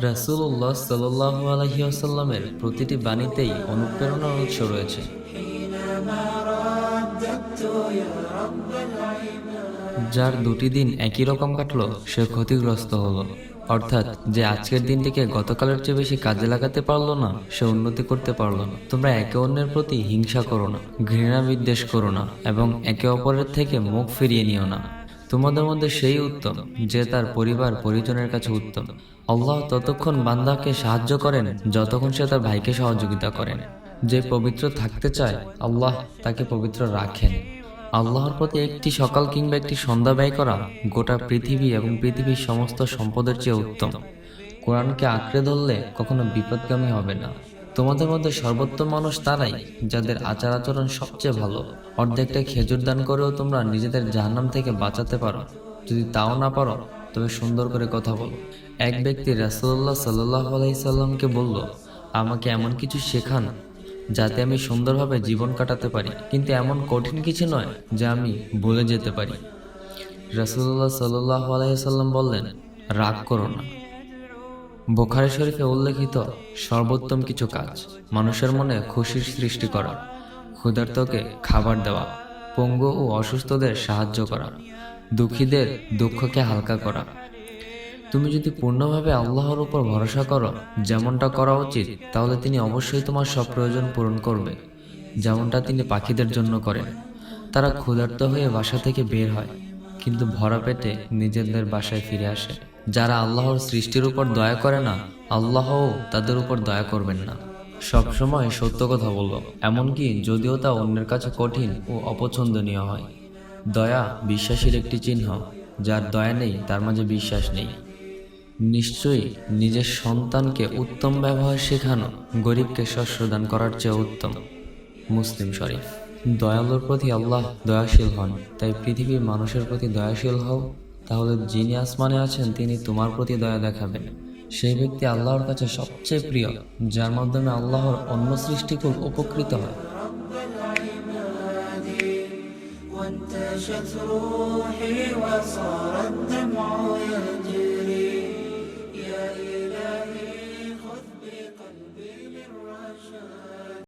রাসূলুল্লাহ সাল্লাল্লাহু আলাইহি ওয়াসাল্লামের প্রতিটি বাণীতেই অনুপ্রেরণার উৎস রয়েছে। যার দুটি দিন একই রকম কাটলো সে ক্ষতিগ্রস্ত হলো, অর্থাৎ যে আজকের দিনটিকে গতকালের চেয়ে বেশি কাজে লাগাতে পারলো না সে উন্নতি করতে পারলো না। তোমরা একে অন্যের প্রতি হিংসা করো না, ঘৃণা বিদ্বেষ করো না এবং একে অপরের থেকে মুখ ফিরিয়ে নিও না। তোমাদের মধ্যে সেই উত্তম যে তার পরিবার পরিজনের কাছে উত্তম। আল্লাহ ততক্ষণ বান্দাকে সাহায্য করেন যতক্ষণ সে তার ভাইকে সহযোগিতা করেন। যে পবিত্র থাকতে চায় আল্লাহ তাকে পবিত্র রাখেন। আল্লাহর প্রতি একটি সকাল কিংবা একটি সন্ধ্যা ব্যয় করা গোটা পৃথিবী এবং পৃথিবীর সমস্ত সম্পদের চেয়ে উত্তম। কোরআনকে আঁকড়ে ধরলে কখনো বিপদগামী হবে না। তোমাদের মধ্যে সর্বোত্তম মানুষ তারাই যাদের আচার আচরণ সবচেয়ে ভালো। অর্ধেকটা খেজুর দান করেও তোমরা নিজেদের জাহান্নাম থেকে বাঁচাতে পারো। যদি তাও না পারো তবে সুন্দর করে কথা বলো। এক ব্যক্তি রাসূলুল্লাহ সাল্লাল্লাহু আলাইহি সাল্লামকে বলল, আমাকে এমন কিছু শেখান যাতে আমি সুন্দরভাবে জীবন কাটাতে পারি, কিন্তু এমন কঠিন কিছু নয় যা আমি ভুলে যেতে পারি। রাসূলুল্লাহ সাল্লাল্লাহু আলাইহি সাল্লাম বললেন, রাগ করো না। বুখারী শরীফে উল্লেখিত সর্বোত্তম কিছু কাজ: মানুষের মনে খুশির সৃষ্টি করা, ক্ষুধার্তকে খাবার দেওয়া, পঙ্গু ও অসুস্থদের সাহায্য করা, দুঃখীদের দুঃখকে হালকা করা। তুমি যদি পূর্ণভাবে আল্লাহর উপর ভরসা করো, যেমনটা করা উচিত, তাহলে তিনি অবশ্যই তোমার সব প্রয়োজন পূরণ করবে, যেমনটা তিনি পাখিদের জন্য করেন। তারা ক্ষুধার্ত হয়ে বাসা থেকে বের হয়, কিন্তু ভরা পেটে নিজেদের বাসায় ফিরে আসে। যারা আল্লাহর সৃষ্টির উপর দয়া করে না, আল্লাহও তাদের উপর দয়া করবেন না। সব সময় সত্য কথা বলো, এমনকি যদিও তা অন্যের কাছে কঠিন ও অপছন্দনীয় হয়। দয়া বিশ্বাসীর একটি চিহ্ন। যার দয়া নেই তার মাঝে বিশ্বাস নেই। নিশ্চয়ই নিজের সন্তানকে উত্তম ব্যবহার শেখানো গরিবকে শস্য দান করার চেয়ে উত্তম। মুসলিম শরীফ। দয়ালুর প্রতি আল্লাহ দয়াশীল হন, তাই পৃথিবীর মানুষের প্রতি দয়াশীল হও, তাহলে যিনি আসমানে আছেন তিনি তোমার প্রতি দয়া দেখাবেন। সেই ব্যক্তি আল্লাহর কাছে সবচেয়ে প্রিয়, যার মাধ্যমে আল্লাহর অন্য সৃষ্টিকুল উপকৃত হয়। وانتشت روحي وصار